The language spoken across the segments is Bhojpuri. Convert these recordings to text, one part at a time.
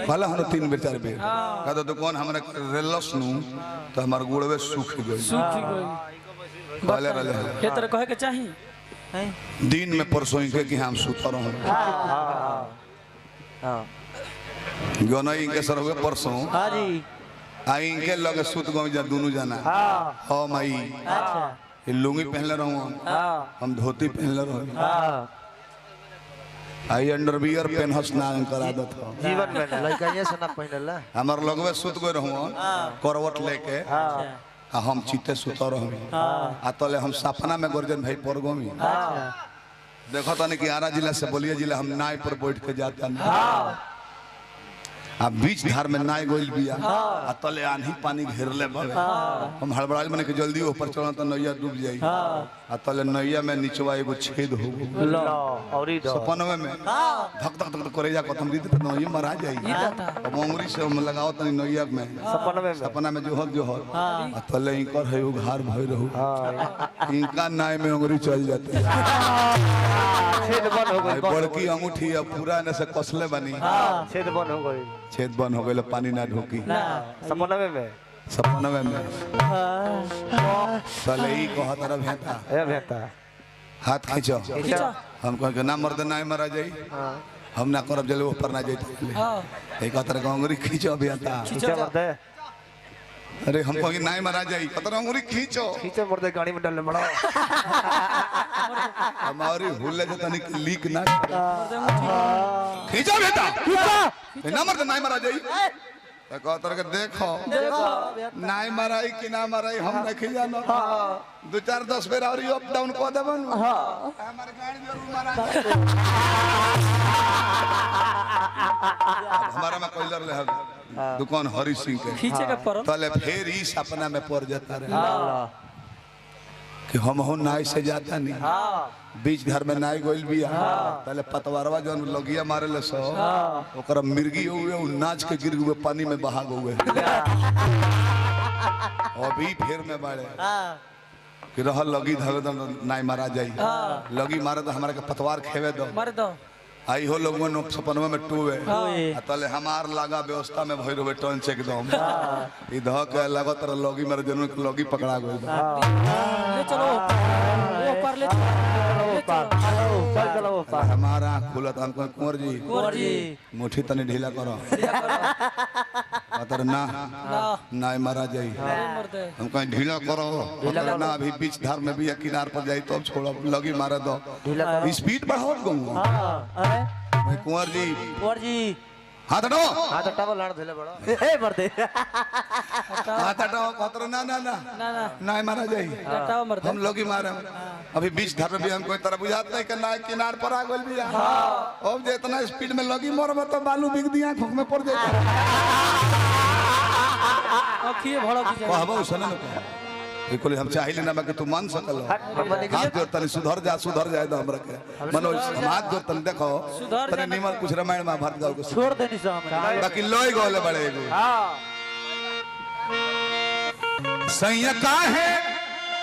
भला हम 3 बेर 4 बेर कहता तो कौन हमरा रेलस नु तो हमार गुड़वे सूख गई भले रहले ये तरह कहे के चाहिए दिन में परसों के कि हम सुतर रहो हां गनई इनके सर हुए परसों हां जी आई इनके लगे सुत गई जा दोनों जाना हां माई अच्छा ये लुंगी पहनले रहूं हम धोती पहनले रहूं आई अंडरवियर पहनस ना करा दत जीवन में लड़का ये सना पहनला हमर लगवे सुत गई रहूं करवट लेके आ हम चिते सुत रहूं आ तले हम सपना में गर्जन भाई पर गोमी देखो तने कि आरा जिला से बलिया जिला हम नाय पर बैठ के जाता ना आ बीच धार में नाय गोइल बिया आ तले आंधी पानी घेरले बा हम हड़बड़ाइल माने कि जल्दी ऊपर चलना त नैया डूब जाई आ तले नैया में नीचवा एगो छेद हो लो औरी दो सपनवे में धक धक धक करे जा कतम दी त नैया मरा जाई अब उंगली से हम लगाओ तनी नैया में सपना में जोहर जोहर आ तले इनकर है उघार भई रहू इनका नाय में उंगली चल जाते छेद बंद हो गई बड़की अंगूठी अब पूरा ने से कसले बनी छेद बंद हो गई छेद बंद हो गए पानी ना ढोकी सपनवे में चले ई कह तरह भेता ए बेटा हाथ खींचो हम कह के ना मर्द ना मरा जाई हम ना करब जले ऊपर ना जाई एक तरह अंगुरी खींचो भेता खींचो मर्द अरे हम कह के ना मरा जाई कतर अंगुरी खींचो मर्द गाड़ी में डालने बड़ा हमारी हुल्ले जो तनिक लीक ना खींचो बेटा ना मर्द ना मरा जाई कहतर के देखो नाई मराई कि ना मराई हम नहीं जानो 2-4-10 बेर और अप डाउन को देबन हमर गाड़ी जरूर मरा हमारा में कोइलर ले दुकान हरि सिंह के खींचे का पर तले फिर ई सपना में पड़ जाता रहे कि हम हो नाई से जाता नहीं बीच घर में नाई गोइल बिया पहले पतवारवा जो लगिया मारे ले सो ओकरा मिर्गी हुए उ नाच के गिर हुए पानी में बहा गए अभी फिर में बाड़े कि रह लगी धवे दम नाई मारा जाई लगी मारे तो हमरा के पतवार खेवे दो मार दो आई हो लोगन सपनवा में टूवे तले हमार लागा व्यवस्था में भई रहे टन चेक दम ई ध के लागत रह लगी मारे जनु लगी पकड़ा गइल ले चलो वो पर ले चलो हमारा खुलत हम कुंवर जी मुट्ठी तनी ढीला करो अतर ना ना मारा जाई हम कहीं ढीला करो ना अभी बीच धार में भी किनार पर जाई तो छोड़ो लगी मारे दो स्पीड बढ़ाओ गऊंगा कुंवर जी हाथ हटाओ लड़ धले बड़ा ए मर्दे हाथ हटाओ खतरा ना ना ना ना मारा जाई हटाओ मर्द हम लोग ही मारे अभी बीच धार में भी हम कोई तरह बुझात नहीं कि ना किनार पर आ गइल बिया अब जे इतना स्पीड में लगी मरब तो बालू बिग दिया आंख में पड़ जाए अखिए भड़क जाए कहबो सुन न बिल्कुल हम चाहिए ना कि तू मान सकल हाथ जोड़ तनी सुधर जाए तो हमरा के मनो हाथ जोड़ तनी देखो तनी निमन कुछ रामायण महाभारत गाओ के छोड़ देनी सो हम बाकी लोई गोले बड़े एगो सैया काहे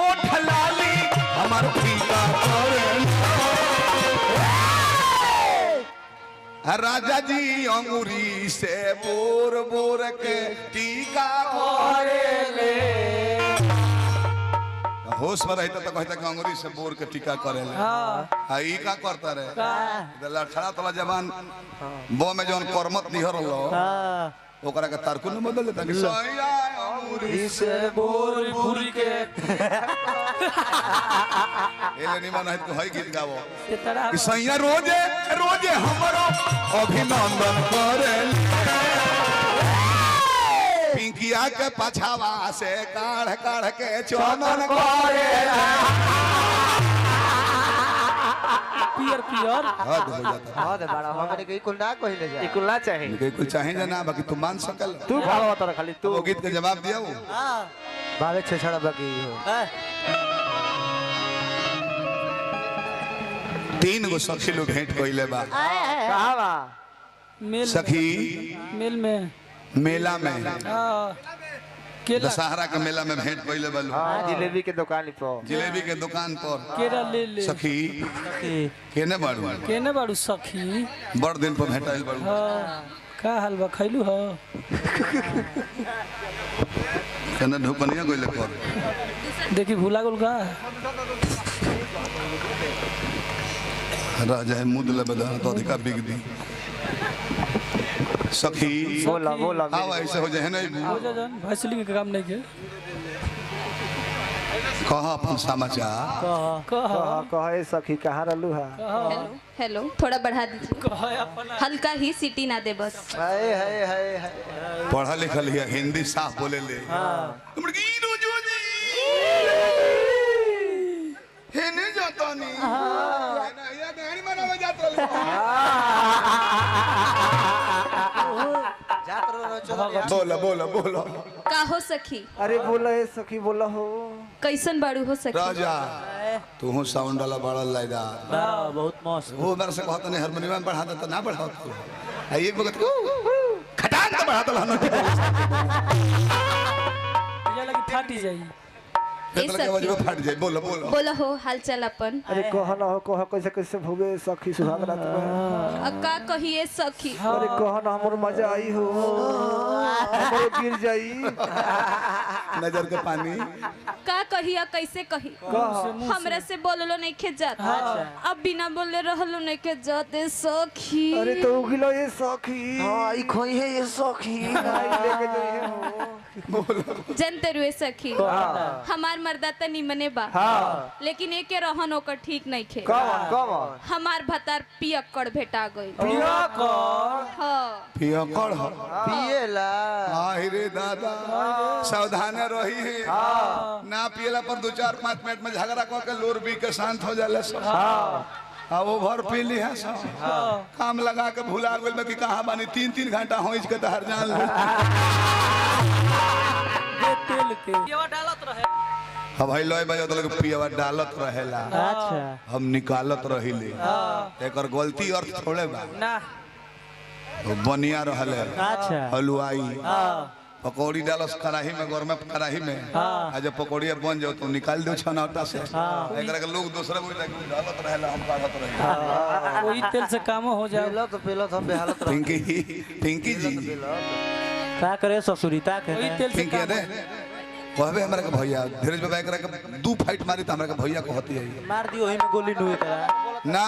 ओ ठलाली हमर फीका करे राजा जी अंगूरी से बोर बोर के टीका करे ले होश में रहता तो कहता कि अंगूरी से बोर के टीका करे ले हां ई का करता रे लड़खड़ा तला जवान बो में जोन करमत निहर लो ओकरा के तारकुन में बदल देता कि सैया अंगूरी से बोर बोर के एले निमन है तो हई गीत गावो कि सैया रोजे रोजे हमरो अभिनंदन करे पिंकिया के पछावा से काढ़ काढ़ के चोनन करे पियर पियर हद हो जाता हद बड़ा हमने के कुल ना कहिले जा कुल ना चाहे इनके कुछ चाहिए ना बाकी तू मान सकल तू भाव तोरा खाली तू वो गीत के जवाब दिया वो भावे छेछड़ा बाकी हो 3 गो सखी लोग भेंट कइले बा कहां बा सखी मेल में मेला में केला दशहरा के मेला में भेंट कइले बालू जिलेबी के दुकान पर जिलेबी के दुकान पर केला ले ले सखी केने बाड़ू केने बाड़ू सखी बड़ दिन पर भेंटाइल बाड़ू का हाल बा खैलू हो कने ढुकनिया गइले कर देखी भूला गुल का राजा है मुद ले बदा तो अधिका बिग दी सखी बोला बोला आवा ऐसे हो जाए नहीं हो जा जान भैसलिंग के काम नहीं के कहा अपन समाचार कह कहे सखी कहाँ रहलू है हेलो हेलो थोड़ा बढ़ा दीजिए कह अपना हल्का ही सीटी ना दे बस हाय हाय हाय हाय पढ़ा लिखल है हिंदी साफ बोले ले हमर की रोजो जी हे ने जाता नहीं या गाड़ी मनावे जात रहल बोला बोला बोला का हो सखी अरे बोला है सखी बोला हो कैसन बाड़ू हो सखी राजा तू हो साउंड वाला बड़ा लाइदा बहुत मस्त वो मेरे से कहता नहीं हारमोनियम में बढ़ा देता ना बढ़ा तू एक वक्त खटान तो बढ़ा दला ना ये लगी फाटी जाई केतला के आवाज में फट जाए बोलो बोलो बोला हो हाल चाल अपन अरे कह ना हो कह कैसे कैसे भोगे सखी सुहाग रात में का कहिए सखी अरे कह ना हमर मजा आई हो हमरो गिर जाई नजर के पानी का कहिया कैसे कही हमरा से बोललो नहीं खे जात अब बिना बोले रहलो नहीं खे जाते सखी अरे तो उगिलो ये सखी हां ई खोई है ये सखी लेके जाइए हो जनते रुए सखी हमार मर्दा त निमने बा लेकिन एके रहन ओकर ठीक नहीं खे कौन हमार भतार पियक्कड़ भेटा गई पियकड़ हो पिएला हाय रे दादा सावधान रही है ना पियला पर 2-4-5 मिनट में झगड़ा कर के लोर भी के शांत हो जाले सब हाँ वो भर पी ली है सब काम लगा के भुला गइल में कि कहां बानी 3-3 घंटा होइज के तहर जान ले तेल के ये डालत रहे अब भाई लोई बजा तो पियवा डालत रहेला अच्छा हम निकालत रहिले एकर गलती अर्थ थोड़े बा ना वो बनिया रहले अच्छा हलवाई पकौड़ी डालस कढ़ाई में गरम कढ़ाई में आ जब पकौड़िया बन जाओ तो निकाल दो छनौटा से एकरा के लोग दूसरा कोई डालत रहेला हम काढ़त रहे वही तेल से काम हो जाए पहले तो हम बेहालत पिंकी जी का करे ससुरी ता वही करे तेल से पिंकी काम दे कहबे हमरा के भैया धीरज बाबा एकरा के 2 फाइट मारी त हमरा के भैया कहती है मार दियो ओही में गोली नुए करा ना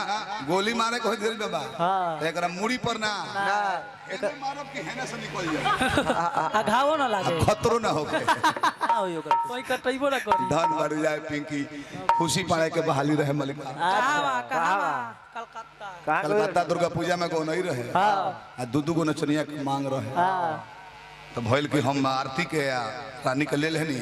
गोली मारे को धीरज बाबा हां एकरा मुड़ी पर ना ना एक मारब कि हेने से निकल जाए आघावो ना लागे खतरो ना होके ना होई ओकर कोई कटइबो ना करी धन बढ़ जाए पिंकी खुशी पाए के बहाली रहे मलिक कहां कलकत्ता कलकत्ता दुर्गा पूजा में गो नहीं रहे आ दू गो नचनिया के मांग रहे तो भइल कि हम आरती के रानी के ले लेनी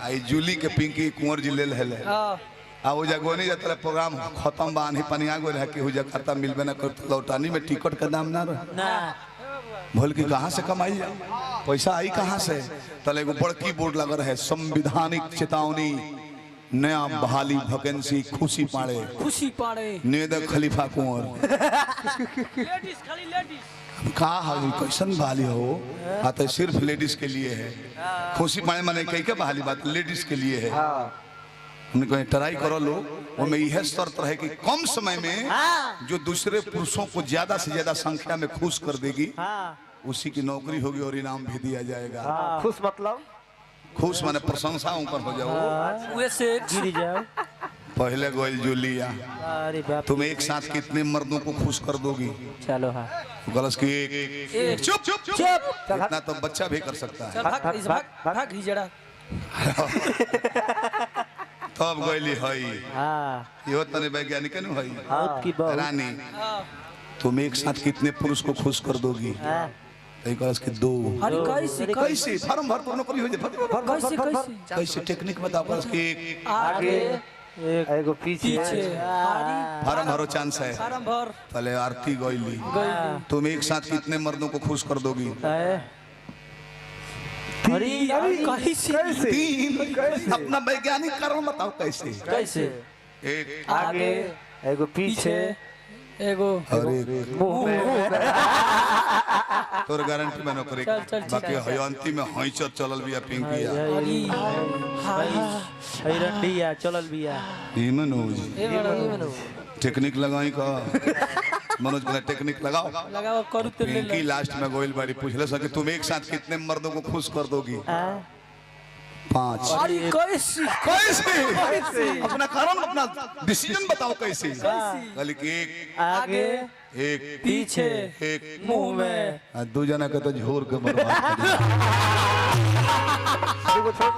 आई जूली के पिंकी कुंवर जी ले ले आ वो जगोनी जतरा प्रोग्राम खत्म बानी पनिया गो रहे कि हो खाता मिलबे ना कर लौटानी में टिकट का दाम ना रहे ना भोल की कहाँ से कमाई पैसा आई कहाँ से तले एगो बड़की बोर्ड लगा रहे संविधानिक चेतावनी नया बहाली वैकेंसी खुशी पाड़े निवेदक खलीफा कुंवर लेडीज खाली लेडीज का हाल कैसन बहाली हो तो सिर्फ लेडीज के लिए है खुशी पाड़े माने कई के बहाली बात लेडीज के लिए है हमने कहीं ट्राई करो लो उनमें यह शर्त रहे कि कम समय में जो दूसरे पुरुषों को ज्यादा से ज्यादा संख्या में खुश कर देगी उसी की नौकरी होगी और इनाम भी दिया जाएगा खुश मतलब खुश माने प्रशंसा ऊपर हो जाओ वैसे गिर जाओ पहले गोल जूलिया अरे बाप तुम एक साथ कितने मर्दों को खुश कर दोगी चलो हां गलत की एक चुप चुप चुप इतना तो बच्चा भी कर सकता है भाग हिजड़ा तब गईली हई हां यो तने वैज्ञानिक न हई बहुत की बहुत रानी तुम एक साथ कितने पुरुष को खुश कर दोगी हां तो गलत की 2 अरे कैसे कैसे फॉर्म भर तो नौकरी हो जाए कैसे कैसे कैसे टेक्निक बताओ गलत की आगे एगो पीछे फॉर्म भरो चांस है फार्म भर पहले आरती गईली तुम एक साथ कितने मर्दों को खुश कर दोगी अरे कैसे 3 अपना वैज्ञानिक कारण बताओ कैसे कैसे एक आगे एगो पीछे एगो अरे मुंह में तोर गारंटी में नौकरी चल, चल, ठीक बाकी हयंती में हैचर चलल बिया पिंकिया हई रंडिया चलल बिया ई मनोज टेक्निक लगाई का मनोज बोला टेक्निक लगाओ। लगाओ करू तो ले पिंकी लास्ट में गोइल बारी पूछले सके तुम एक साथ कितने मर्दों को खुश कर दोगी? 5। अरे कैसी कैसे? अपना कारण अपना डिसीजन बताओ कैसे? कहली कि एक आगे एक पीछे एक मुंह में। दो जना के तो झोर के बर्बाद कर दिया।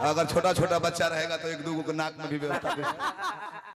अगर छोटा छोटा बच्चा रहेगा तो एक दो को नाक में भी व्यवस्था कर